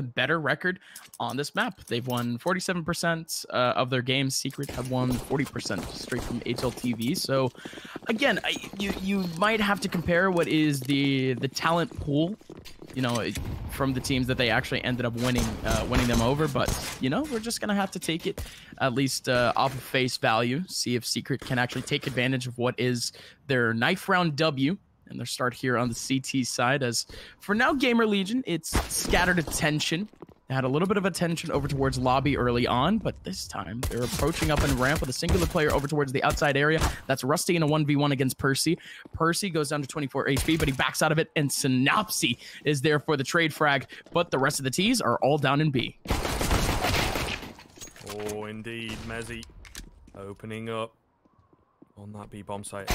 the better record on this map. They've won 47% of their games. Secret have won 40% straight from HLTV. So again, you might have to compare what is the talent pool, you know, from the teams that they actually ended up winning them over. But you know, we're just gonna have to take it at least off of face value, see if Secret can actually take advantage of what is their knife round W and their start here on the CT side. As for now, GamerLegion, it's scattered attention. They had a little bit of attention over towards lobby early on, but this time they're approaching up in ramp with a singular player over towards the outside area. That's Rusty in a 1v1 against Percy. Percy goes down to 24 HP, but he backs out of it, and Synopsy is there for the trade frag, but the rest of the T's are all down in B. Oh, indeed. Mezzy opening up on that B bomb site.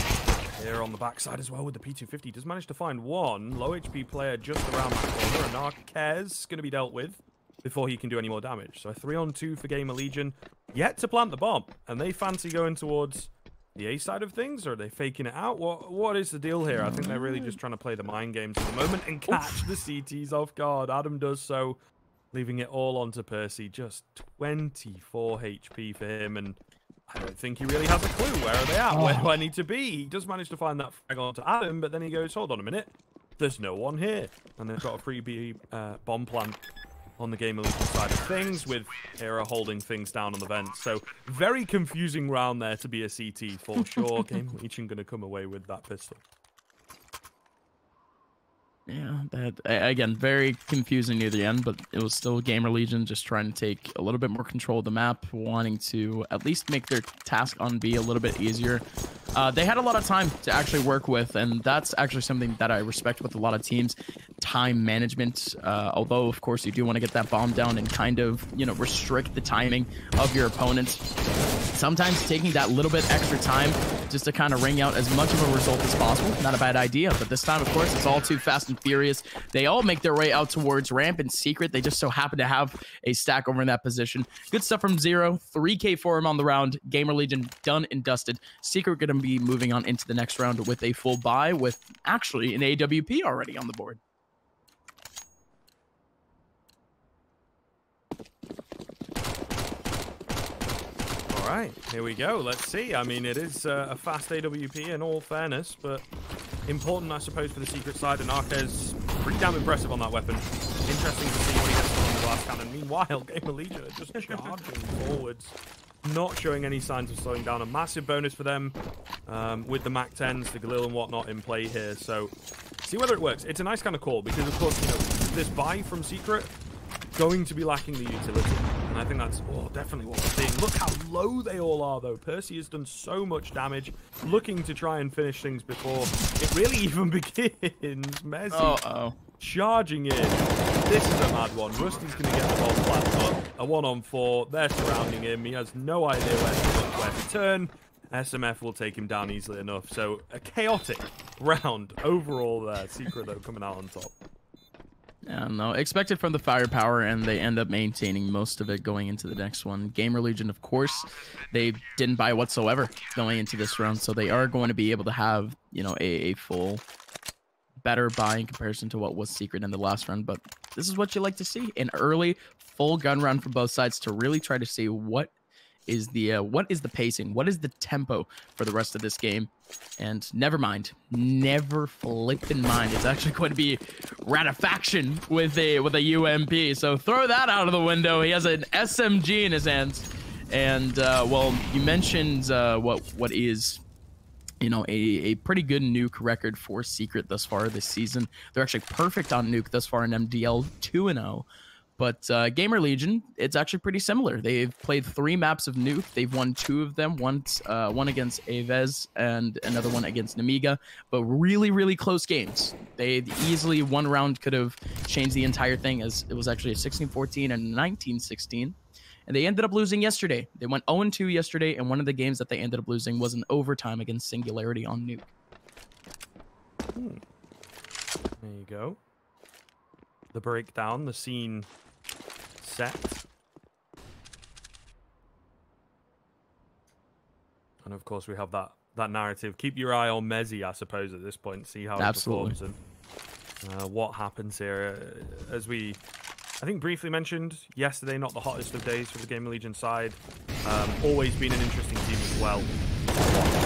Here on the backside as well with the P250. Does manage to find one low HP player just around the corner, and Arquez going to be dealt with before he can do any more damage. So a 3-on-2 for GamerLegion, yet to plant the bomb. And they fancy going towards the A side of things, or are they faking it out? What is the deal here? I think they're really just trying to play the mind games at the moment and catch the CTs off guard. Adam does so, leaving it all onto Percy. Just 24 HP for him, and I don't think he really has a clue. Where are they at? Where do I need to be? He does manage to find that frag onto Adam, but then he goes, hold on a minute. There's no one here. And they've got a free B bomb plant on the GamerLegion side of things, with Hera holding things down on the vent. So very confusing round there to be a CT for sure. GamerLegion going to come away with that pistol. Yeah, that again, very confusing near the end, but it was still GamerLegion just trying to take a little bit more control of the map, wanting to at least make their task on B a little bit easier. They had a lot of time to actually work with, and that's actually something that I respect with a lot of teams. Time management, although of course you do want to get that bomb down and kind of, you know, restrict the timing of your opponents. Sometimes taking that little bit extra time just to kind of wring out as much of a result as possible, not a bad idea. But this time, of course, it's all too fast and furious. They all make their way out towards ramp in Secret. They just so happen to have a stack over in that position. Good stuff from Zero. 3K for him on the round. GamerLegion done and dusted. Secret going to be moving on into the next round with a full buy, with actually an AWP already on the board. All right, here we go. Let's see. I mean, it is a fast AWP in all fairness, but important, I suppose, for the Secret side. And Arquez, pretty damn impressive on that weapon. Interesting to see what he gets on the glass cannon. Meanwhile, GamerLegion are just charging forwards, not showing any signs of slowing down. A massive bonus for them with the MAC-10s, the Galil and whatnot in play here. So see whether it works. It's a nice kind of call because, of course, you know, this buy from Secret going to be lacking the utility. And I think that's definitely what we're seeing. Look how low they all are, though. Percy has done so much damage, looking to try and finish things before it really even begins. Mezzy charging in. This is a mad one. Rusty's going to get the ball flat up. A 1-on-4. They're surrounding him. He has no idea where to turn. SMF will take him down easily enough. So a chaotic round overall there. Secret, though, coming out on top. Yeah, no, expected from the firepower, and they end up maintaining most of it going into the next one. GamerLegion, of course, they didn't buy whatsoever going into this round, so they are going to be able to have, you know, a full better buy in comparison to what was Secret in the last round. But this is what you like to see, an early full gun round from both sides to really try to see what is the pacing, what is the tempo for the rest of this game. And never flipping mind, it's actually going to be ratifaction with a UMP. So throw that out of the window. He has an SMG in his hands. And well, you mentioned what is, you know, a pretty good nuke record for Secret thus far this season. They're actually perfect on nuke thus far in MDL, 2-0. But GamerLegion, it's actually pretty similar. They've played 3 maps of nuke. They've won 2 of them. One against Aves and another one against Namiga. But really, really close games. They easily, one round could have changed the entire thing, as it was actually a 16-14 and 19-16. And they ended up losing yesterday. They went 0-2 yesterday, and one of the games that they ended up losing was an overtime against Singularity on nuke. There you go. The breakdown, the scene set. And of course we have that narrative. Keep your eye on Mezzy, I suppose, at this point. See how he performs and what happens here. As we I think briefly mentioned yesterday, not the hottest of days for the GamerLegion side. Always been an interesting team as well.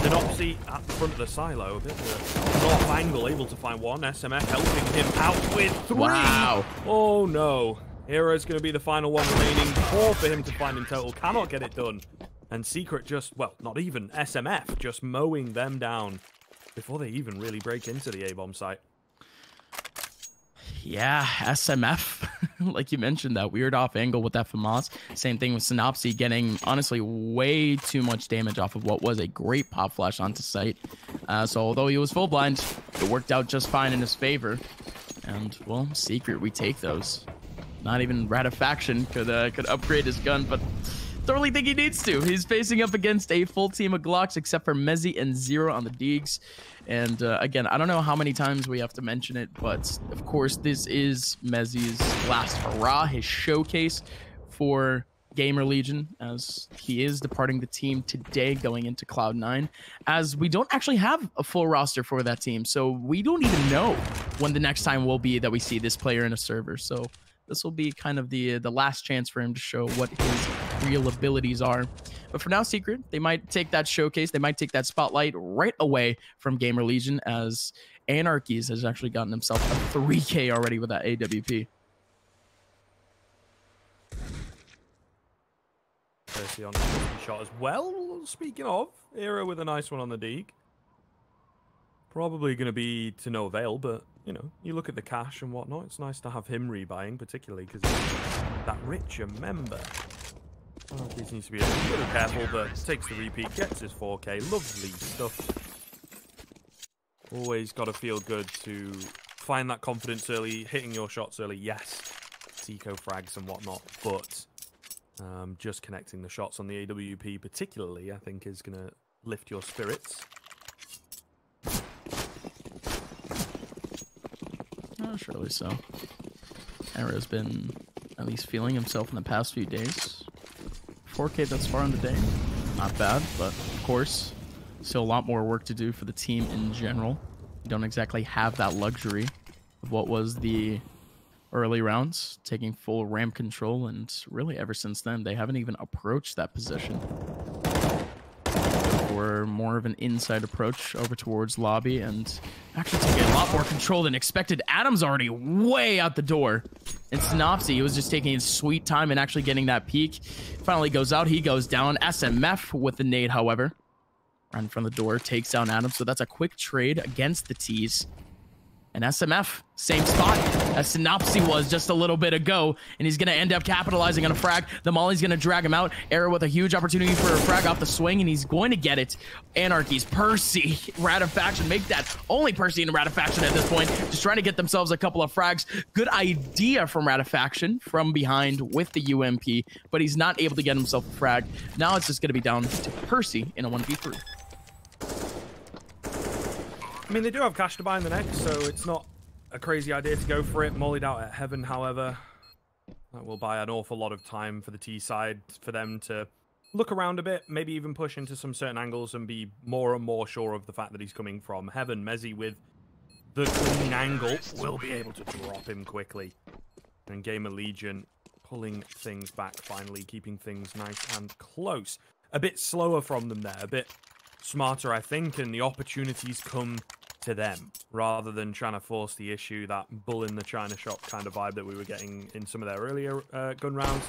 Synopsy at the front of the silo, a bit of a north angle, able to find one. SMF helping him out with 3. Wow. Oh no. Hero's going to be the final one remaining. 4 for him to find in total. Cannot get it done. And Secret just, well, not even. SMF just mowing them down before they even really break into the A-bomb site. Yeah, SMF, like you mentioned, that weird off angle with that FAMAS. Same thing with Synopsy getting, honestly, way too much damage off of what was a great pop flash onto site. So although he was full blind, it worked out just fine in his favor. And, well, Secret, we take those. Not even Ratifaction could upgrade his gun, but don't really think he needs to. He's facing up against a full team of Glocks, except for Mezzy and Zero on the Deegs. And again, I don't know how many times we have to mention it, but of course, this is Mezzy's last hurrah, his showcase for GamerLegion, as he is departing the team today, going into Cloud9, as we don't actually have a full roster for that team. So we don't even know when the next time will be that we see this player in a server. So this will be kind of the last chance for him to show what his real abilities are. But for now, Secret, they might take that showcase, they might take that spotlight right away from GamerLegion, as Anarchies has actually gotten himself a 3K already with that AWP. Percy on the shot as well. Speaking of, Era with a nice one on the Deeg. Probably going to be to no avail, but, you know, you look at the cash and whatnot, it's nice to have him rebuying, particularly because that richer member. Oh, he needs to be a little careful, but takes the repeat, gets his 4K. Lovely stuff. Always got to feel good to find that confidence early, hitting your shots early. Yes, Tico frags and whatnot, but just connecting the shots on the AWP particularly, I think, is going to lift your spirits. Oh, surely so. Era's been at least feeling himself in the past few days. 4K thus far in the day, not bad, but of course, still a lot more work to do for the team in general. You don't exactly have that luxury of what was the early rounds, taking full ramp control, and really ever since then, they haven't even approached that position. Or more of an inside approach over towards lobby, and actually taking a lot more control than expected. Adam's already way out the door. And Synopsy, he was just taking his sweet time and actually getting that peek. Finally goes out, he goes down. SMF with the nade, however. Right in front of the door, takes down Adam. So that's a quick trade against the T's. And SMF, same spot as Synopsy was just a little bit ago, and he's going to end up capitalizing on a frag. The Molly's going to drag him out. Era with a huge opportunity for a frag off the swing, and he's going to get it. Anarchies, Percy, Ratifaction, make that only Percy and Ratifaction at this point, just trying to get themselves a couple of frags. Good idea from Ratifaction from behind with the UMP, but he's not able to get himself a frag. Now it's just going to be down to Percy in a 1v3. I mean, they do have cash to buy in the next, so it's not a crazy idea to go for it. Mollied out at Heaven, however, that will buy an awful lot of time for the T side for them to look around a bit, maybe even push into some certain angles and be more and more sure of the fact that he's coming from Heaven. Mezzy with the clean angle will be able to drop him quickly. And GamerLegion pulling things back finally, keeping things nice and close. A bit slower from them there, a bit smarter, I think, and the opportunities come to them rather than trying to force the issue, that bull in the china shop kind of vibe that we were getting in some of their earlier gun rounds.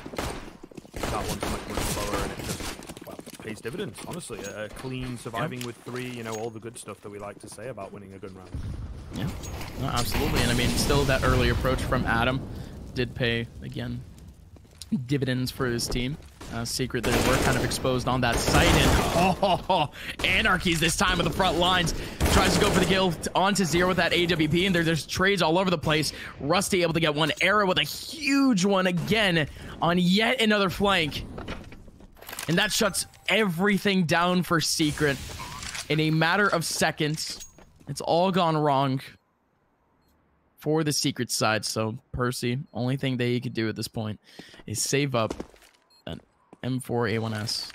That one's much slower, and it just, well, pays dividends, honestly. A clean surviving with 3, you know, all the good stuff that we like to say about winning a gun round. Yeah, no, absolutely. And I mean, still that early approach from Adam did pay, again, dividends for his team. Secret, they were kind of exposed on that site, and Anarchies this time with the front lines. Tries to go for the kill onto Zero with that AWP, and there's trades all over the place. Rusty able to get one. Era with a huge one again on yet another flank. And that shuts everything down for Secret in a matter of seconds. It's all gone wrong for the Secret side. So Percy, only thing that he could do at this point is save up an M4A1S.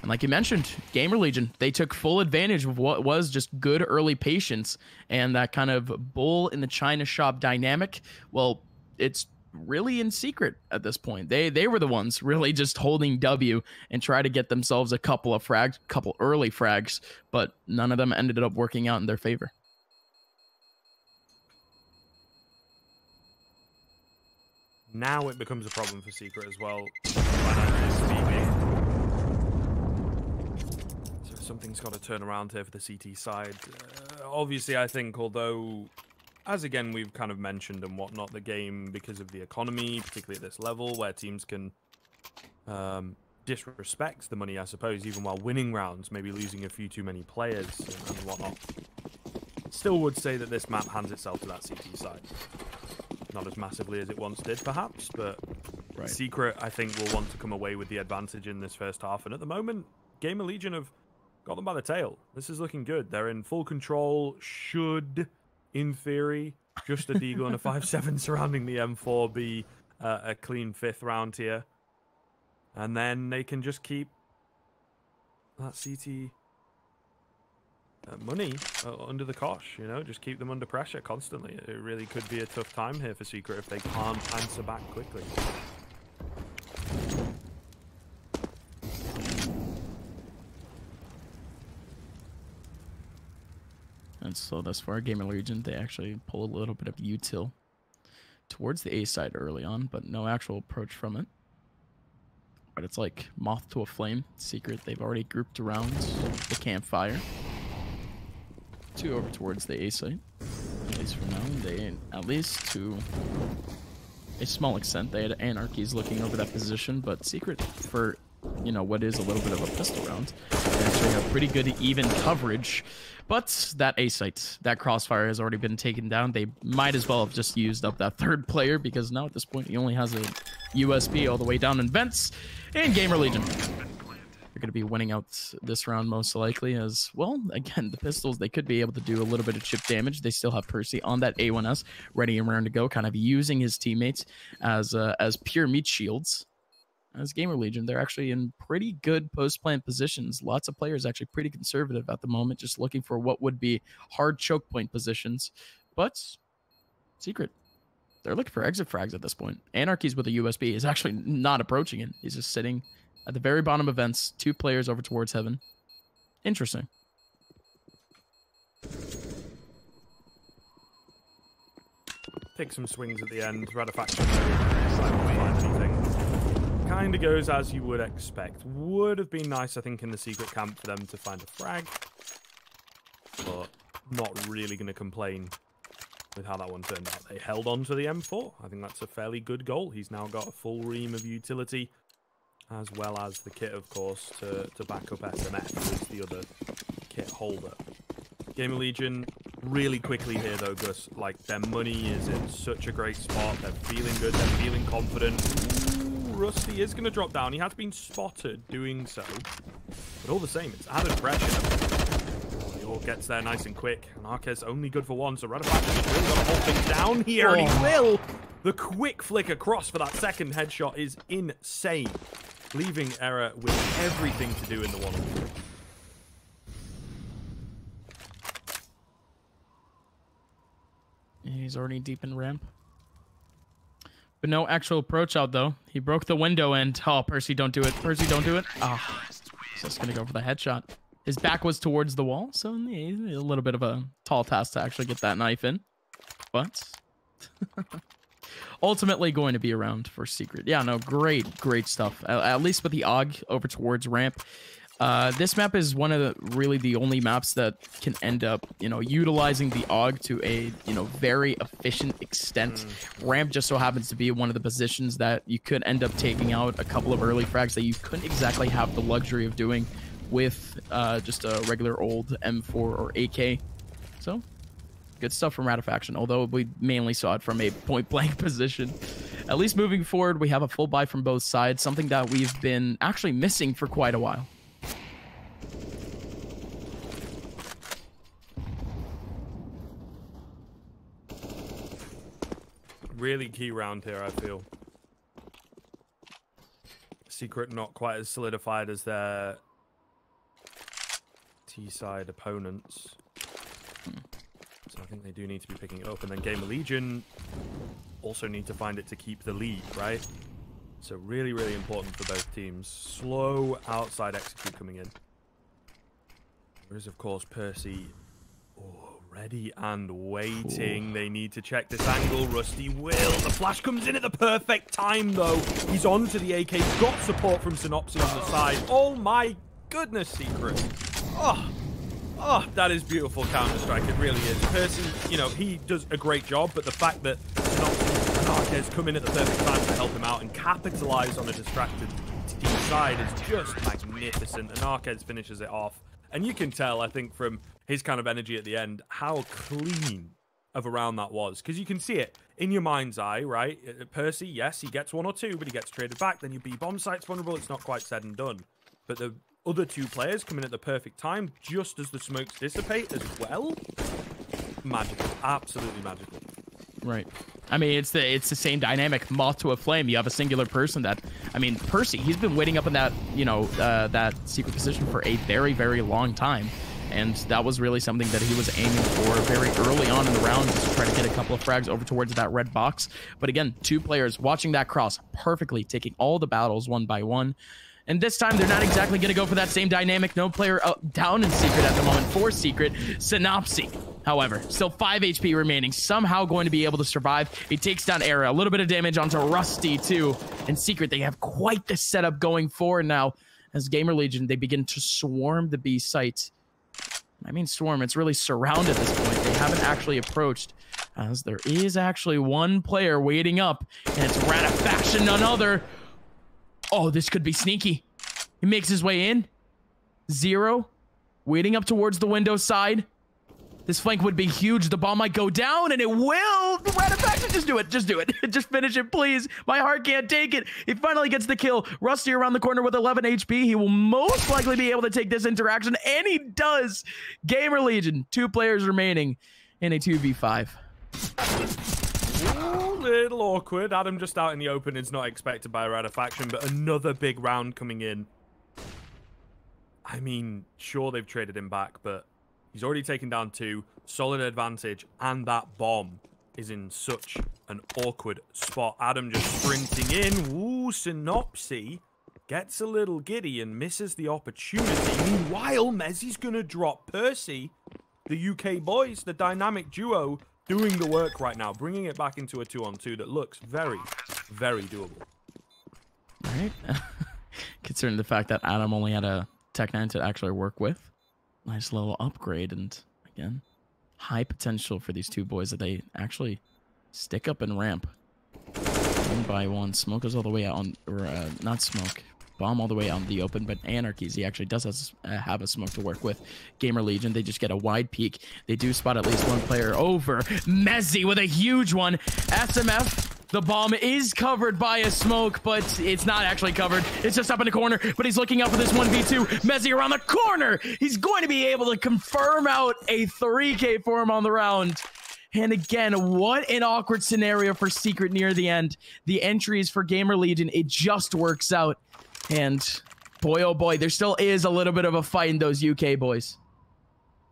And like you mentioned, GamerLegion, they took full advantage of what was just good early patience and that kind of bull in the china shop dynamic. Well, it's really in secret at this point. They were the ones really just holding W and try to get themselves a couple early frags, but none of them ended up working out in their favor. Now it becomes a problem for Secret as well, financially speaking. So something's got to turn around here for the CT side. Obviously, I think, although, as again we've kind of mentioned and whatnot, the game, because of the economy, particularly at this level, where teams can disrespect the money, I suppose, even while winning rounds, maybe losing a few too many players and whatnot, still would say that this map hands itself to that CT side. Not as massively as it once did, perhaps, but right. Secret, I think, will want to come away with the advantage in this first half. And at the moment, GamerLegion have got them by the tail. This is looking good. They're in full control. Should, in theory, just a deagle and a 5-7 surrounding the M4 be a clean 5th round here. And then they can just keep that CT money under the cosh, you know, just keep them under pressure constantly. It really could be a tough time here for Secret if they can't answer back quickly. And so thus far, GamerLegion, they actually pull a little bit of util towards the A side early on, but no actual approach from it. But it's like moth to a flame. Secret, they've already grouped around the campfire. 2 over towards the A site. At least for now, they, at least to a small extent, they had Anarchies looking over that position, but Secret, for, you know, what is a little bit of a pistol round, they actually have pretty good even coverage. But that A site, that crossfire has already been taken down. They might as well have just used up that 3rd player, because now at this point he only has a USB all the way down in vents. And GamerLegion, they're going to be winning out this round most likely, as well. Again, the pistols, they could be able to do a little bit of chip damage. They still have Percy on that A1S, ready and raring to go, kind of using his teammates as pure meat shields. As GamerLegion, they're actually in pretty good post-plant positions. Lots of players actually pretty conservative at the moment, just looking for what would be hard choke point positions. But Secret, they're looking for exit frags at this point. Anarchies with a USB is actually not approaching it. He's just sitting at the very bottom of vents, 2 players over towards heaven. Interesting. Take some swings at the end. Ratifaction, don't find anything. Kind of goes as you would expect. Would have been nice, I think, in the Secret camp for them to find a frag. But not really going to complain with how that one turned out. They held on to the M4. I think that's a fairly good goal. He's now got a full ream of utility, as well as the kit, of course, to back up SMF as the other kit holder. GamerLegion, really quickly here, though, Gus. Like, their money is in such a great spot. They're feeling good. They're feeling confident. Ooh, Rusty is going to drop down. He has been spotted doing so. But all the same, it's added pressure. He all gets there nice and quick. And Arquez only good for 1, so Ratifaction has really got to hold things down here. And he will. The quick flick across for that 2nd headshot is insane, leaving Error with everything to do in the 1-on-1. He's already deep in ramp. But no actual approach out, though. He broke the window and... Oh, Percy, don't do it. Percy, don't do it. Ah, oh, he's just going to go for the headshot. His back was towards the wall, so a little bit of a tall task to actually get that knife in. But... ultimately going to be around for Secret. Yeah, no, great stuff. At least with the AUG over towards ramp. This map is one of the only maps that can end up, you know, utilizing the AUG to a, you know, very efficient extent. Ramp just so happens to be one of the positions that you could end up taking out a couple of early frags that you couldn't exactly have the luxury of doing with just a regular old M4 or AK. So, good stuff from Ratifaction, although we mainly saw it from a point-blank position. At least moving forward, we have a full buy from both sides, something that we've been actually missing for quite a while. Really key round here, I feel. Secret not quite as solidified as their T-side opponents. So I think they do need to be picking it up. And then GamerLegion, also need to find it to keep the lead, right? So really, really important for both teams. Slow outside execute coming in. There is, of course, Percy. Oh, ready and waiting. Ooh. They need to check this angle. Rusty will. The flash comes in at the perfect time, though. He's on to the AK. He's got support from Synopsy on the side. Oh, my goodness, Secret. Oh, that is beautiful Counter-Strike. It really is. Percy, you know, he does a great job, but the fact that Synopsy and Arquez come in at the perfect time to help him out and capitalize on a distracted team side is just magnificent. And Arquez finishes it off. And you can tell, I think, from his kind of energy at the end, how clean of a round that was. Because you can see it in your mind's eye, right? Percy, yes, he gets 1 or 2, but he gets traded back. Then your B-bomb site's vulnerable. It's not quite said and done. But the other 2 players come in at the perfect time, just as the smokes dissipate as well. Magical. Absolutely magical. Right. I mean, it's the same dynamic, moth to a flame. You have a singular person that, I mean, Percy, he's been waiting up in that, you know, that secret position for a very, very long time. And that was really something that he was aiming for very early on in the round, just to try to get a couple of frags over towards that red box. But again, 2 players watching that cross perfectly, taking all the battles one by one. And this time, they're not exactly going to go for that same dynamic. No player down in Secret at the moment for Secret. Synopsy, however, still 5 HP remaining. Somehow going to be able to survive. He takes down Era. A little bit of damage onto Rusty, too. And Secret, they have quite the setup going forward now. As GamerLegion, they begin to swarm the B site. I mean swarm, it's really surrounded at this point. They haven't actually approached, as there is actually 1 player waiting up. And it's Ratifaction, none other. Oh, this could be sneaky. He makes his way in. 0. Waiting up towards the window side. This flank would be huge. The bomb might go down, and it will. Ratifaction, just do it. Just do it. Just finish it, please. My heart can't take it. He finally gets the kill. Rusty around the corner with 11 HP. He will most likely be able to take this interaction, and he does. GamerLegion, 2 players remaining in a 2v5. Little awkward. Adam just out in the open is not expected by Ratifaction, but another big round coming in. I mean, sure, they've traded him back, but he's already taken down 2. Solid advantage, and that bomb is in such an awkward spot. Adam just sprinting in. Ooh, Synopsy gets a little giddy and misses the opportunity. Meanwhile, Mezzi's going to drop Percy. The UK boys, the dynamic duo, doing the work right now, bringing it back into a 2-on-2 that looks very, very doable. Right. Considering the fact that Adam only had a Tech-9 to actually work with. Nice little upgrade, and again, high potential for these 2 boys that they actually stick up and ramp. 1 by 1. Smoke goes all the way out on, or not smoke. Bomb all the way out in the open, but Anarchies, he actually does have a smoke to work with. GamerLegion, they just get a wide peek. They do spot at least 1 player over. Mezzi with a huge one. SMF, the bomb is covered by a smoke, but it's not actually covered. It's just up in the corner, but he's looking out for this 1v2. Mezzi around the corner. He's going to be able to confirm out a 3K for him on the round. And again, what an awkward scenario for Secret near the end. The entries for GamerLegion, it just works out. And boy, oh boy, there still is a little bit of a fight in those UK boys.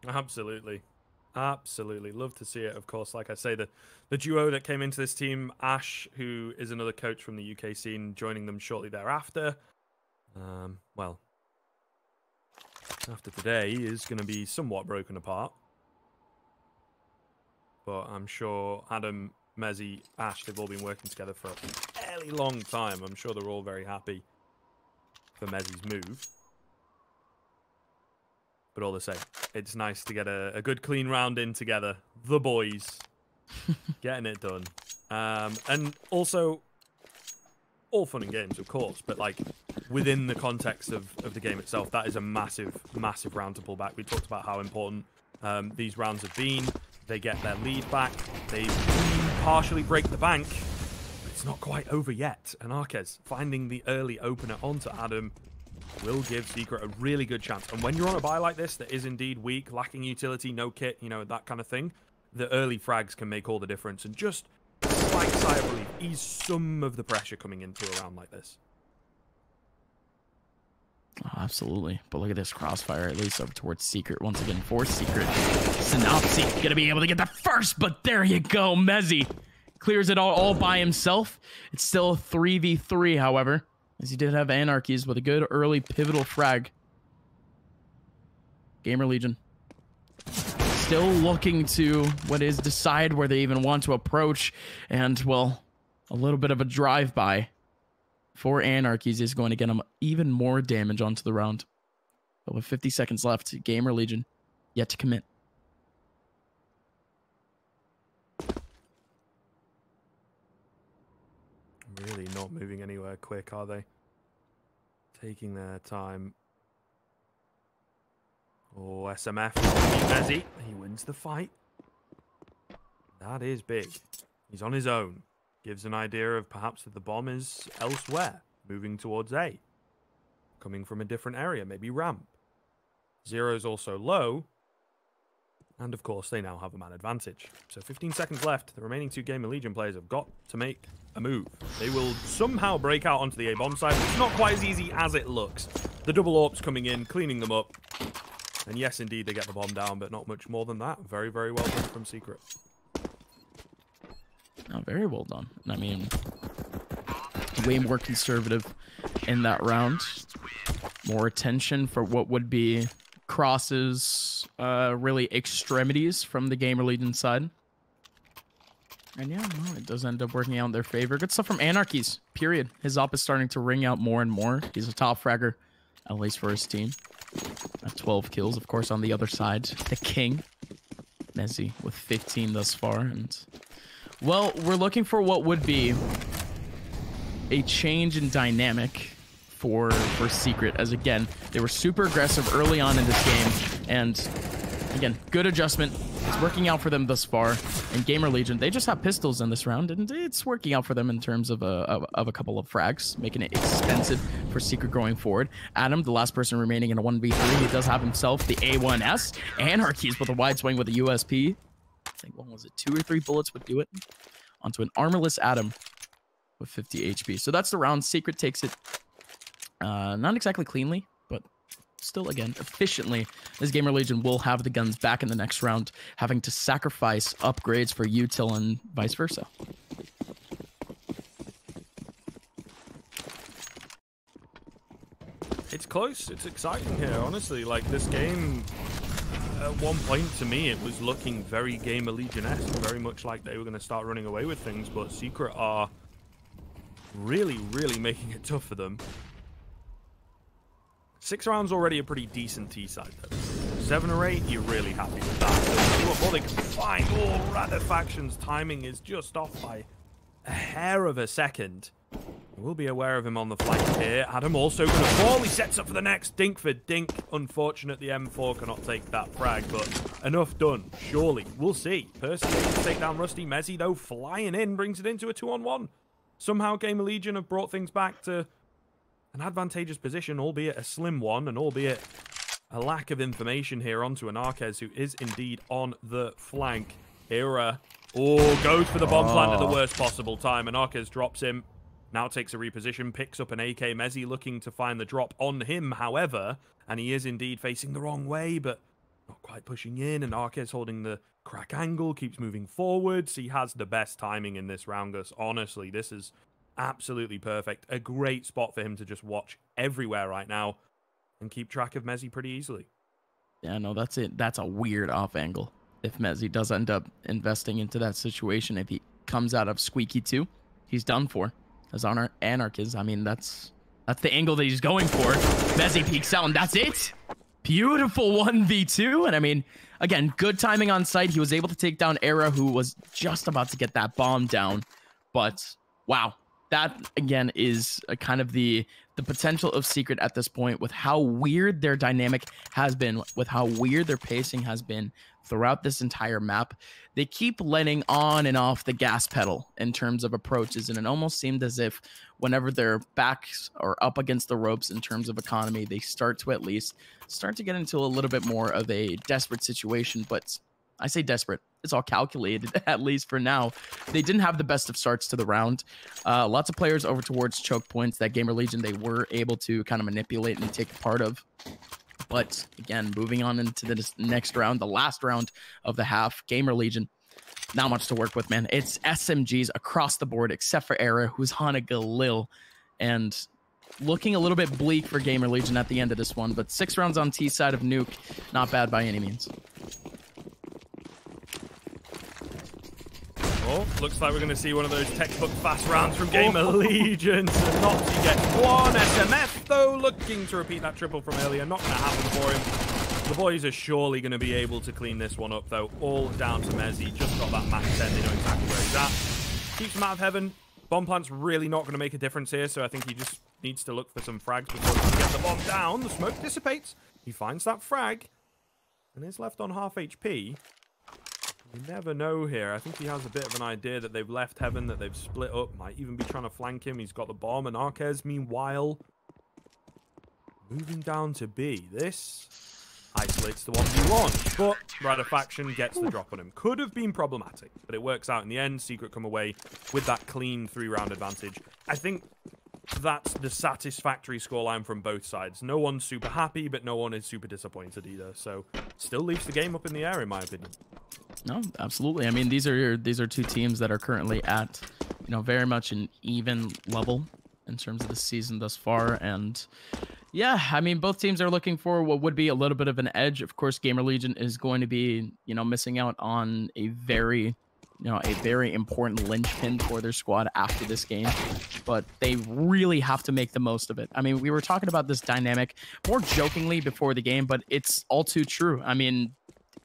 Absolutely. Absolutely. Love to see it, of course. Like I say, the duo that came into this team, Ash, who is another coach from the UK scene, joining them shortly thereafter. Well, after today, is going to be somewhat broken apart. But I'm sure Adam, Mezzi, Ash, they've all been working together for a fairly long time. I'm sure they're all very happy for Mezzi's move. But all the same, it's nice to get a good clean round in together. The boys getting it done. And also, all fun and games, of course, but like within the context of the game itself, that is a massive, massive round to pull back. We talked about how important these rounds have been. They get their lead back. They partially break the bank. But it's not quite over yet. And Arquez finding the early opener onto Adam will give Secret a really good chance. And when you're on a buy like this that is indeed weak, lacking utility, no kit, you know, that kind of thing, the early frags can make all the difference. And just a slight sigh of relief, ease some of the pressure coming into a round like this. Oh, absolutely. But look at this crossfire, at least over towards Secret. Once again, for Secret. Synopsy gonna be able to get the first, but there you go, Mezzi. clears it all by himself. It's still 3v3, however, as he did have Anarchies with a good early pivotal frag. GamerLegion still looking to decide where they even want to approach, and well, a little bit of a drive-by for Anarchies is going to get him even more damage onto the round. But with 50 seconds left, GamerLegion yet to commit. Really not moving anywhere quick, are they? Taking their time. Oh, SMF. Messi. He wins the fight. That is big. He's on his own. Gives an idea of perhaps that the bomb is elsewhere. Moving towards A. Coming from a different area. Maybe ramp. Zero's also low. And of course, they now have a man advantage. So 15 seconds left. The remaining two GamerLegion players have got to make a move. They will somehow break out onto the A bomb side. It's not quite as easy as it looks. The double AWPs coming in, cleaning them up. And yes, indeed, they get the bomb down, but not much more than that. Very, very well done from Secret. Oh, very well done. I mean, way more conservative in that round. More attention for what would be crosses, really extremities from the GamerLegion side. And yeah, no, it does end up working out in their favor. Good stuff from Anarchies, period. His op is starting to ring out more and more. He's a top fragger, at least for his team. 12 kills, of course, on the other side. The king, Messi, with 15 thus far. And well, we're looking for what would be a change in dynamic for Secret, as again, they were super aggressive early on in this game, and again, good adjustment. It's working out for them thus far. And GamerLegion, they just have pistols in this round, and it's working out for them in terms of a couple of frags, making it expensive for Secret going forward. Adam, the last person remaining in a 1v3, he does have himself the A1S. Anarchies with a wide swing with a USP. I think, what was it, 2 or 3 bullets would do it? Onto an armorless Adam with 50 HP. So that's the round. Secret takes it not exactly cleanly, but still, again, efficiently. This GamerLegion will have the guns back in the next round, having to sacrifice upgrades for util and vice versa. It's close. It's exciting here, honestly. Like, this game, at one point, to me, it was looking very GamerLegion-esque, very much like they were going to start running away with things, but Secret are really, really making it tough for them. 6 rounds already a pretty decent T-side, though. 7 or 8, you're really happy with that. See what more they can find. Oh, rather factions. Timing is just off by a hair of a second. We'll be aware of him on the flank here. Adam also going to fall. He sets up for the next. Dink for Dink. Unfortunate the M4 cannot take that frag, but enough done. Surely. We'll see. Percy to take down Rusty. Messi, though, flying in, brings it into a 2-on-1. Somehow GamerLegion have brought things back to an advantageous position, albeit a slim one, and albeit a lack of information here onto an Arquez, who is indeed on the flank. Era, goes for the bomb plant at the worst possible time, and Arquez drops him. Now takes a reposition, picks up an AK. Messi looking to find the drop on him, however, and he is indeed facing the wrong way, but not quite pushing in, and Arquez holding the crack angle, keeps moving forwards. He has the best timing in this round, Gus. Honestly, this is absolutely perfect. A great spot for him to just watch everywhere right now and keep track of Messi pretty easily. Yeah, no, that's it. That's a weird off angle. If Messi does end up investing into that situation, if he comes out of Squeaky 2, he's done for. As on our Anarchists, I mean, that's the angle that he's going for. Messi peeks out, and that's it. Beautiful 1v2. And I mean, again, good timing on site. He was able to take down Era, who was just about to get that bomb down. But wow. That, again, is a kind of the potential of Secret at this point, with how weird their dynamic has been, with how weird their pacing has been throughout this entire map. They keep letting on and off the gas pedal in terms of approaches, and it almost seemed as if whenever their backs are up against the ropes in terms of economy, they start to get into a little bit more of a desperate situation. But I say desperate. It's all calculated, at least for now. They didn't have the best of starts to the round. Lots of players over towards choke points that GamerLegion they were able to kind of manipulate and take part of. But again, moving on into the next round, the last round of the half, GamerLegion not much to work with, man. It's SMGs across the board, except for Era, who's on a Galil, and looking a little bit bleak for GamerLegion at the end of this one. But 6 rounds on T side of Nuke, not bad by any means. Oh, looks like we're going to see one of those textbook fast rounds from GamerLegion. So Nopsy gets one. SMF, though, looking to repeat that triple from earlier. Not going to happen for him. The boys are surely going to be able to clean this one up, though. All down to Mezzy. Just got that max 10. They know exactly where he's at. Keeps him out of heaven. Bomb plant's really not going to make a difference here, so I think he just needs to look for some frags before he can get the bomb down. The smoke dissipates. He finds that frag and is left on half HP. You never know here. I think he has a bit of an idea that they've left heaven, that they've split up. Might even be trying to flank him. He's got the bomb, and Arquez, meanwhile, moving down to B. This isolates the 1v1, but Radofaction gets the drop on him. Could have been problematic, but it works out in the end. Secret come away with that clean 3-round advantage. I think that's the satisfactory scoreline from both sides. No one's super happy, but no one is super disappointed either. So still leaves the game up in the air, in my opinion. No, absolutely. I mean, these are 2 teams that are currently at, very much an even level in terms of the season thus far. And yeah, I mean, both teams are looking for what would be a little bit of an edge. Of course, GamerLegion is going to be, missing out on a very important linchpin for their squad after this game, but they really have to make the most of it. I mean, we were talking about this dynamic more jokingly before the game, but it's all too true. I mean,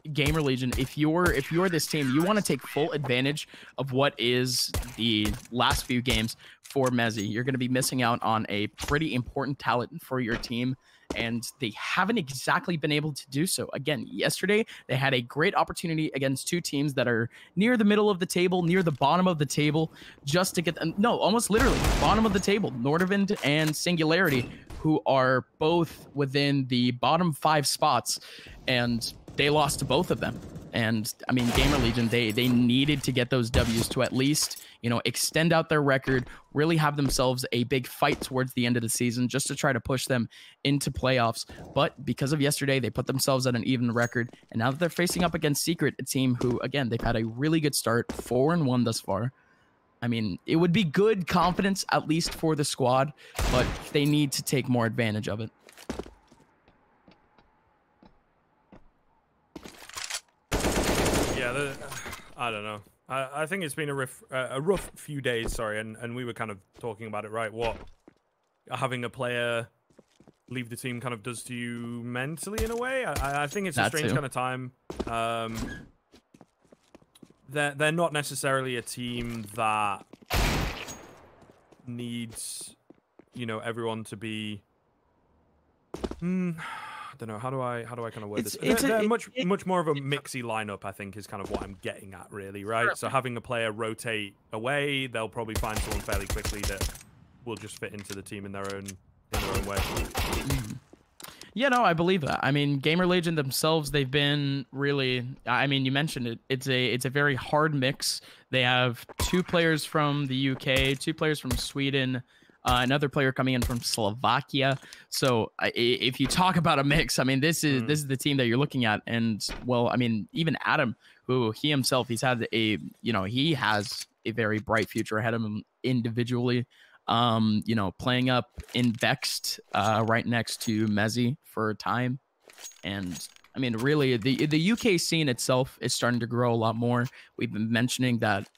GamerLegion, if you're this team, you want to take full advantage of what is the last few games for Mezzy. You're going to be missing out on a pretty important talent for your team, and they haven't exactly been able to do so. Again, yesterday, they had a great opportunity against 2 teams that are near the middle of the table, near the bottom of the table, just to get, no, almost literally, bottom of the table, Nordavind and Singularity, who are both within the bottom 5 spots, and they lost to both of them. And I mean, GamerLegion, they needed to get those W's to at least, extend out their record, really have themselves a big fight towards the end of the season just to try to push them into playoffs. But because of yesterday, they put themselves at an even record. And now that they're facing up against Secret, a team who, again, they've had a really good start, 4-1 thus far. I mean, it would be good confidence, at least for the squad, but they need to take more advantage of it. Yeah, I don't know. I think it's been a rough few days, sorry, and we were kind of talking about it, right? What having a player leave the team kind of does to you mentally in a way. I think it's a strange kind of time. They're not necessarily a team that needs, everyone to be. I don't know, how do I kind of word this? They're much more of a mixy lineup, I think, is kind of what I'm getting at, really, right? So having a player rotate away, they'll probably find someone fairly quickly that will just fit into the team in their own way. Yeah, no, I believe that. I mean, GamerLegion themselves, they've been really, I mean, you mentioned it. It's a very hard mix. They have 2 players from the UK, 2 players from Sweden, another player coming in from Slovakia. So if you talk about a mix, I mean, this is the team that you're looking at. And well, I mean, even Adam, who he himself, he has a very bright future ahead of him individually. Playing up in Vexed right next to Mezzy for a time. And I mean, really, the UK scene itself is starting to grow a lot more. We've been mentioning that,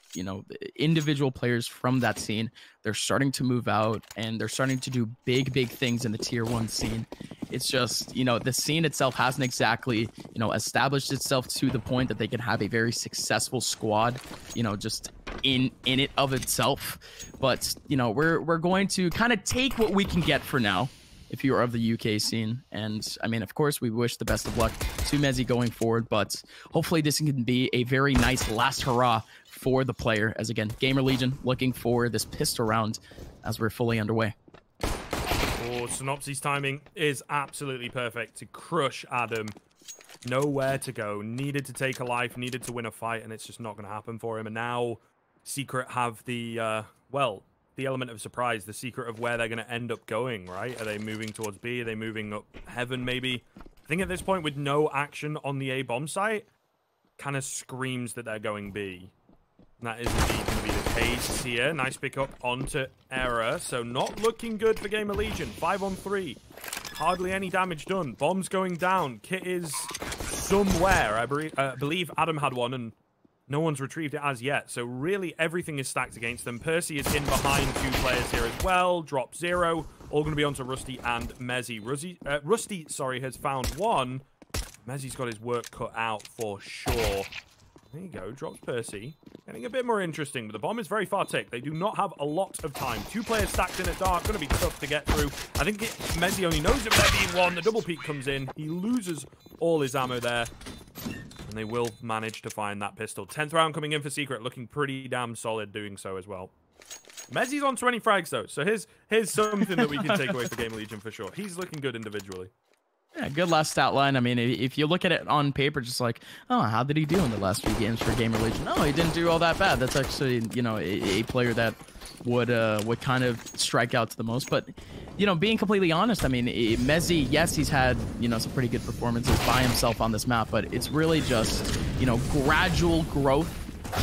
individual players from that scene, they're starting to move out and they're starting to do big things in the tier 1 scene. It's just, the scene itself hasn't exactly, established itself to the point that they can have a very successful squad, just in it of itself. But, we're going to kind of take what we can get for now, if you are of the UK scene. And I mean, of course, we wish the best of luck to Mezzy going forward, but hopefully this can be a very nice last hurrah for the player, as again, GamerLegion looking for this pistol round as we're fully underway. Oh, Synopsy's timing is absolutely perfect to crush Adam. Nowhere to go, needed to take a life, needed to win a fight, and it's just not going to happen for him. And now Secret have the, the element of surprise, the secret of where they're going to end up going, right? Are they moving towards B? Are they moving up heaven, maybe? I think at this point, with no action on the A bomb site, kind of screams that they're going B. And that is indeed going to be the case here. Nice pick up onto Error. So not looking good for GamerLegion. 5-on-3. Hardly any damage done. Bomb's going down. Kit is somewhere. I believe Adam had one, and no one's retrieved it as yet. So really everything is stacked against them. Percy is in behind 2 players here as well. Drop 0. All going to be onto Rusty and Mezzy. Rusty, has found one. Mezzy's got his work cut out for sure. There you go. Drops Percy. Getting a bit more interesting, but the bomb is very far ticked. They do not have a lot of time. 2 players stacked in at dark. Going to be tough to get through. I think Mezzy only knows that there being one. The double peek comes in. He loses all his ammo there. And they will manage to find that pistol. 10th round coming in for Secret. Looking pretty damn solid doing so as well. Mezzy's on 20 frags, though. So here's something that we can take away for GamerLegion for sure. He's looking good individually. Yeah, good last stat line. I mean, if you look at it on paper, just like, oh, how did he do in the last few games for GamerLegion? No, he didn't do all that bad. That's actually, you know, a player that would kind of strike out to the most. But, you know, being completely honest, I mean, Mezzy, yes, he's had, you know, some pretty good performances by himself on this map, but it's really just, you know, gradual growth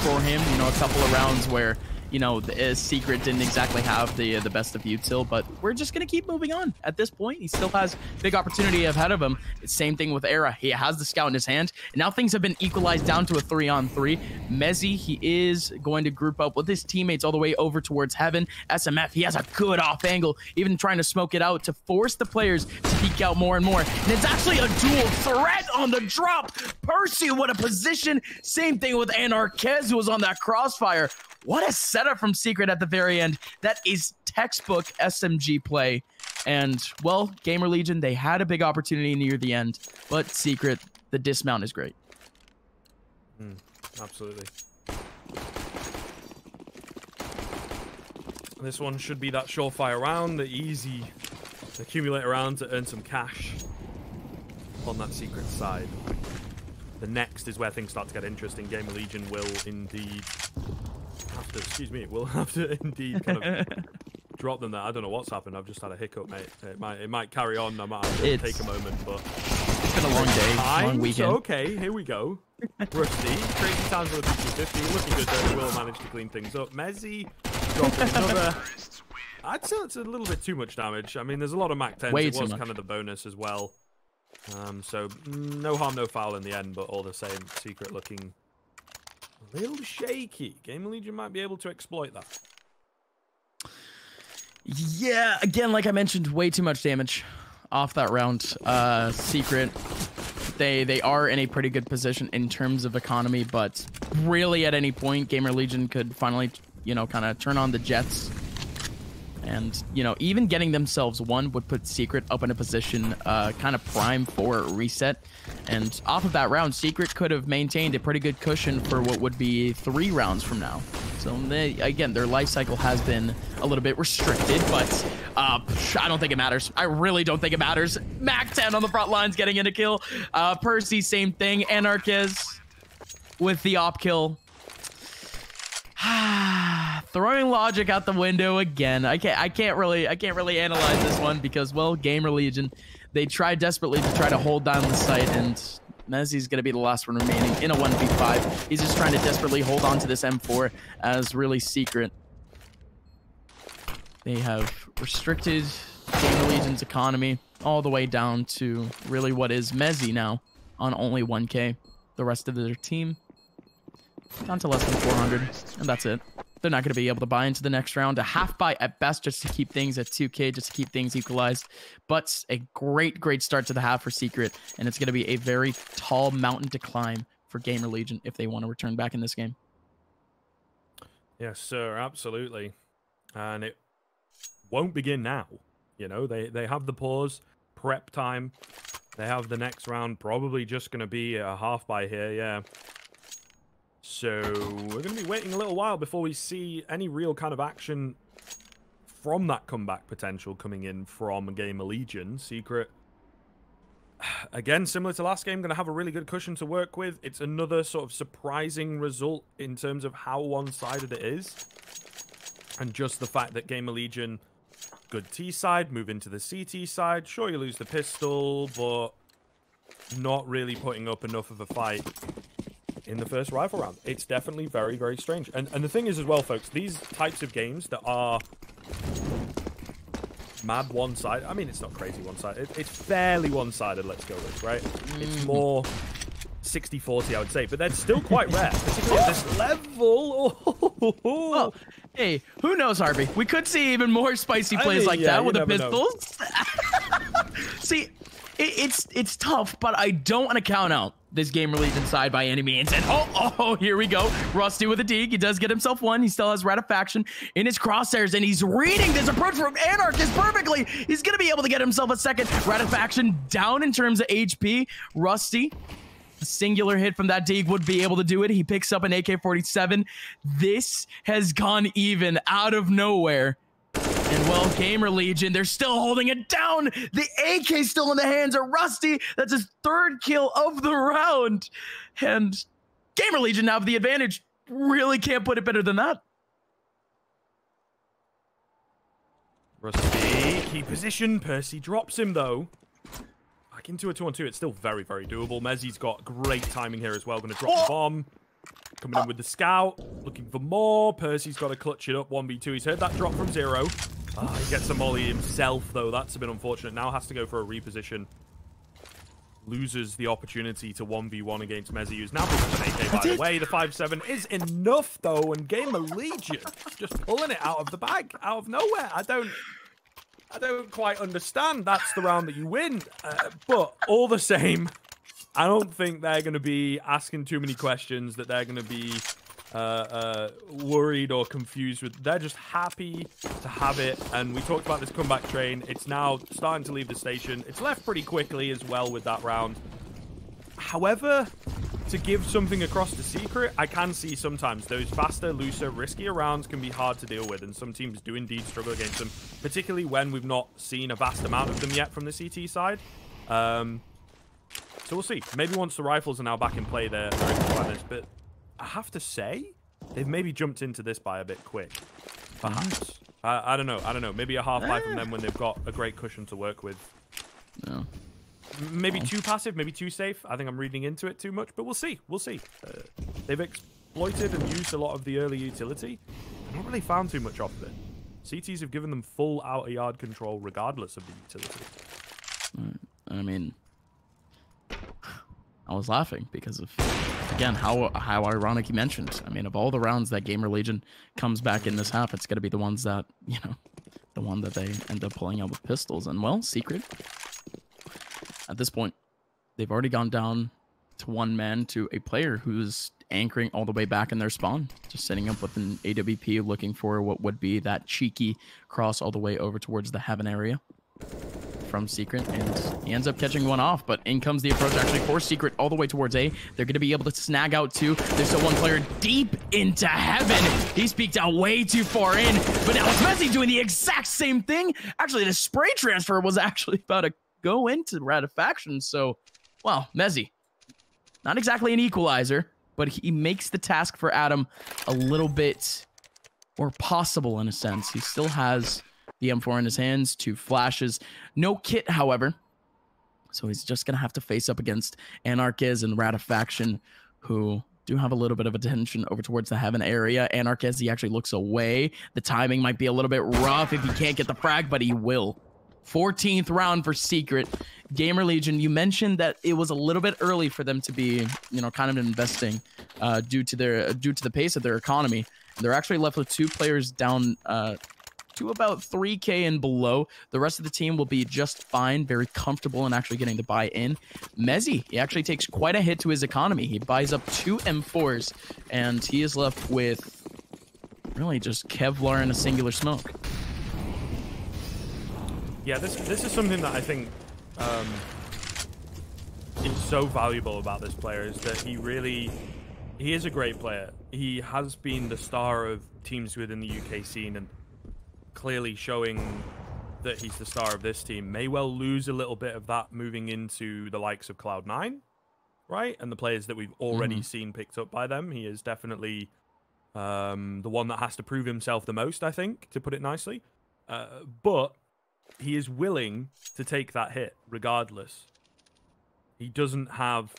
for him. You know, a couple of rounds where, you know, Secret didn't exactly have the best of util, but we're just going to keep moving on. At this point, he still has big opportunity ahead of him. Same thing with Era. He has the scout in his hand, and now things have been equalized down to a 3-on-3. Mezzy, he is going to group up with his teammates all the way over towards Heaven. SMF, he has a good off angle, even trying to smoke it out to force the players to peek out more and more. And it's actually a dual threat on the drop. Percy, what a position. Same thing with Anarquez, who was on that crossfire. What a setup from Secret at the very end. That is textbook SMG play. And, well, GamerLegion, they had a big opportunity near the end. But Secret, the dismount is great. Absolutely. This one should be that surefire round, the easy accumulator round to earn some cash on that Secret side. The next is where things start to get interesting. GamerLegion will indeed... we'll have to indeed kind of drop them there. I don't know what's happened. I've just had a hiccup, mate. It might carry on. I might have to take a moment, but it's been a long day, long weekend. Okay, here we go. Rusty, crazy times for the PC50. Looking good there. He will manage to clean things up. Mezzy dropping another. I'd say it's a little bit too much damage. I mean, there's a lot of Mac 10s. It was kind of the bonus as well. So no harm, no foul in the end, but all the same, Secret looking a little shaky. GamerLegion might be able to exploit that. Yeah, again, like I mentioned, way too much damage off that round. Secret, they are in a pretty good position in terms of economy, but really at any point, GamerLegion could finally, you know, kind of turn on the jets. And, you know, even getting themselves one would put Secret up in a position kind of prime for a reset. And off of that round, Secret could have maintained a pretty good cushion for what would be 3 rounds from now. So, again, their life cycle has been a little bit restricted, but I don't think it matters. I really don't think it matters. Mac 10 on the front lines getting in a kill. Percy, same thing. Anarquez with the op kill. Throwing logic out the window again. I can't really analyze this one because, well, GamerLegion, they tried desperately to try to hold down the site, and Mezzy's gonna be the last one remaining in a 1v5. He's just trying to desperately hold on to this M4 as really Secret. They have restricted GamerLegion's economy all the way down to really what is Mezzy now on only 1K. The rest of their team down to less than 400, and that's it. They're not going to be able to buy into the next round. A half buy at best just to keep things at 2K, just to keep things equalized. But a great start to the half for Secret, and it's going to be a very tall mountain to climb for GamerLegion if they want to return back in this game. Yes, sir, absolutely. And it won't begin now. You know, they have the pause, prep time. They have the next round probably just going to be a half buy here, yeah. So we're going to be waiting a little while before we see any real kind of action from that comeback potential coming in from GamerLegion. Secret, again, similar to last game, going to have a really good cushion to work with. It's another sort of surprising result in terms of how one-sided it is. And just the fact that GamerLegion, good T side, move into the CT side. Sure, you lose the pistol, but not really putting up enough of a fight in the first rifle round. It's definitely very, very strange. And the thing is as well, folks, these types of games that are mad one-sided, I mean, it's not crazy one-sided. It's fairly one-sided, let's go with, right? It's more 60-40, I would say, but they're still quite rare, particularly at this level. Well, hey, who knows, Harvey? We could see even more spicy plays like that with the pistols. See, it's tough, but I don't want to count out this GamerLegion side by any means. And oh, here we go. Rusty with a deke. He does get himself one. He still has Ratifaction in his crosshairs, and he's reading this approach from Anarchist perfectly. He's going to be able to get himself a second. Ratifaction down in terms of HP. Rusty, a singular hit from that deke would be able to do it. He picks up an AK-47. This has gone even out of nowhere. And well, GamerLegion, they're still holding it down. The AK's still in the hands of Rusty. That's his third kill of the round. And GamerLegion now have the advantage. Really can't put it better than that. Rusty, key position. Percy drops him, though. Back into a 2-on-2. It's still very, very doable. Mezzi's got great timing here as well. Going to drop the bomb. Coming in with the scout, looking for more. Percy's got to clutch it up, 1v2. He's heard that drop from Zero. He gets a molly himself, though. That's a bit unfortunate. Now has to go for a reposition. Loses the opportunity to 1v1 against Mezzi, who's now picking up an AK, by the way. The 5.7 is enough, though, and GamerLegion just pulling it out of the bag, out of nowhere. I don't quite understand. That's the round that you win. But all the same, I don't think they're going to be asking too many questions, that they're going to be worried or confused with. They're just happy to have it. And we talked about this comeback train. It's now starting to leave the station. It's left pretty quickly as well with that round. However, to give something across the secret, I can see sometimes those faster, looser, riskier rounds can be hard to deal with. And some teams do indeed struggle against them, particularly when we've not seen a vast amount of them yet from the CT side. So we'll see. Maybe once the rifles are now back in play, they're like this. But I have to say, they've maybe jumped into this by a bit quick. Perhaps. I don't know. I don't know. Maybe a half-life from them when they've got a great cushion to work with. No. Maybe too passive, maybe too safe. I think I'm reading into it too much, but we'll see. We'll see. They've exploited and used a lot of the early utility. I've not really found too much off of it. CTs have given them full outer-yard control regardless of the utility. I mean, I was laughing because of, again, how ironic you mentioned. I mean, of all the rounds that GamerLegion comes back in this half, it's going to be the ones that, you know, the one that they end up pulling out with pistols. And, well, Secret, at this point, they've already gone down to one man to a player who's anchoring all the way back in their spawn, just setting up with an AWP, looking for what would be that cheeky cross all the way over towards the heaven area from Secret, and he ends up catching one off, but in comes the approach actually for Secret all the way towards A. They're going to be able to snag out two. There's still one player deep into heaven. He's peeked out way too far in, but now it's Messi doing the exact same thing. Actually, the spray transfer was actually about to go into Ratifaction, so, well, Messi, not exactly an equalizer, but he makes the task for Adam a little bit more possible in a sense. He still has the M4 in his hands, 2 flashes, no kit, however. So he's just going to have to face up against Anarchiz and Ratifaction, who do have a little bit of attention over towards the heaven area. Anarchiz, he actually looks away. The timing might be a little bit rough if he can't get the frag, but he will. 14th round for Secret. GamerLegion, you mentioned that it was a little bit early for them to be, you know, kind of investing due to the pace of their economy. They're actually left with 2 players down to about 3K and below. The rest of the team will be just fine, very comfortable in actually getting the buy in. Mezzi, he actually takes quite a hit to his economy. He buys up 2 M4s, and he is left with really just Kevlar and a singular smoke. Yeah, this is something that I think is so valuable about this player, is that he is a great player. He has been the star of teams within the UK scene, and clearly showing that he's the star of this team. May well lose a little bit of that moving into the likes of Cloud9, right? And the players that we've already seen picked up by them. He is definitely the one that has to prove himself the most, I think, to put it nicely. But he is willing to take that hit regardless. He doesn't have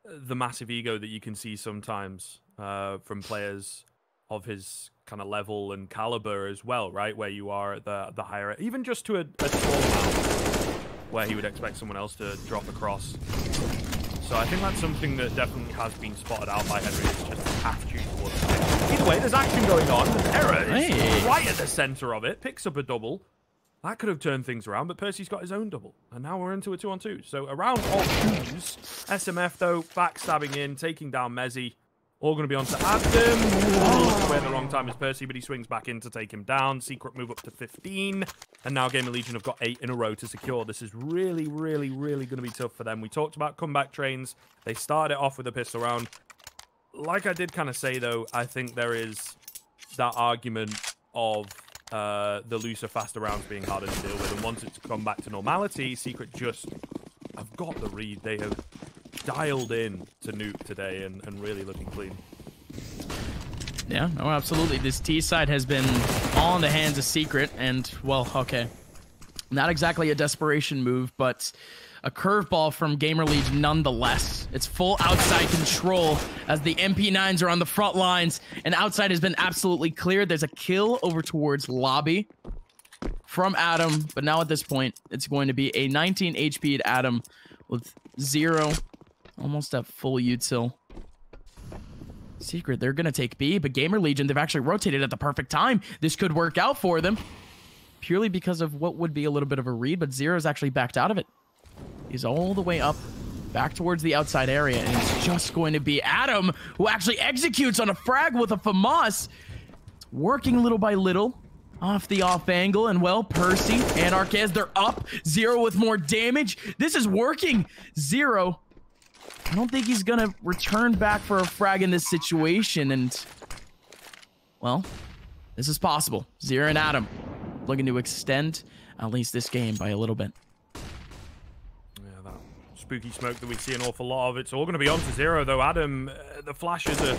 the massive ego that you can see sometimes from players of his kind of level and caliber as well, right? Where you are at the higher, even just to a small amount, where he would expect someone else to drop across. So I think that's something that definitely has been spotted out by Henry. It's just an attitude towards it. Either way, there's action going on. Terror is right at the center of it. Picks up a double. That could have turned things around, but Percy's got his own double. And now we're into a 2-on-2. So a round of twos. SMF, though, backstabbing in, taking down Mezzi. All going to be on to Adam. Looks away at the wrong time as Percy, but he swings back in to take him down. Secret move up to 15. And now GamerLegion have got 8 in a row to secure. This is really, really, really going to be tough for them. We talked about comeback trains. They started it off with a pistol round. Like I did kind of say, though, I think there is that argument of the looser, faster rounds being harder to deal with. And once it's come back to normality, Secret just have got the read. They have dialed in to nuke today and really looking clean. Yeah, no, absolutely. This T side has been all in the hands of Secret, and, well, okay. Not exactly a desperation move, but a curveball from GamerLegion nonetheless. It's full outside control as the MP9s are on the front lines, and outside has been absolutely cleared. There's a kill over towards lobby from Adam, but now at this point, it's going to be a 19 HP'd Adam with 0, almost at full util. Secret, they're going to take B, but GamerLegion, they've actually rotated at the perfect time. This could work out for them, purely because of what would be a little bit of a read, but Zero's actually backed out of it. He's all the way up, back towards the outside area, and it's just going to be Adam who actually executes on a frag with a FAMAS. It's working little by little, off the off angle, and well, Percy and Arquez, they're up. Zero with more damage. This is working. Zero, I don't think he's gonna return back for a frag in this situation, and, well, this is possible. Zero and Adam looking to extend at least this game by a little bit. Spooky smoke that we see an awful lot of. It's all going to be on to Zero, though. Adam, the flashes are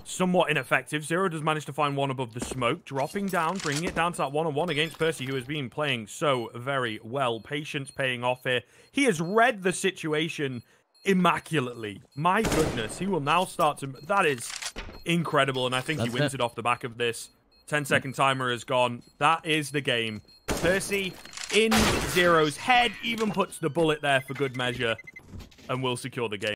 somewhat ineffective. Zero does manage to find one above the smoke, dropping down, bringing it down to that one-on-one against Percy, who has been playing so very well. Patience paying off here. He has read the situation immaculately. My goodness, he will now start to... That is incredible, and I think he wins it off the back of this. 10-second timer has gone. That is the game. Percy in Zero's head, even puts the bullet there for good measure, and will secure the game.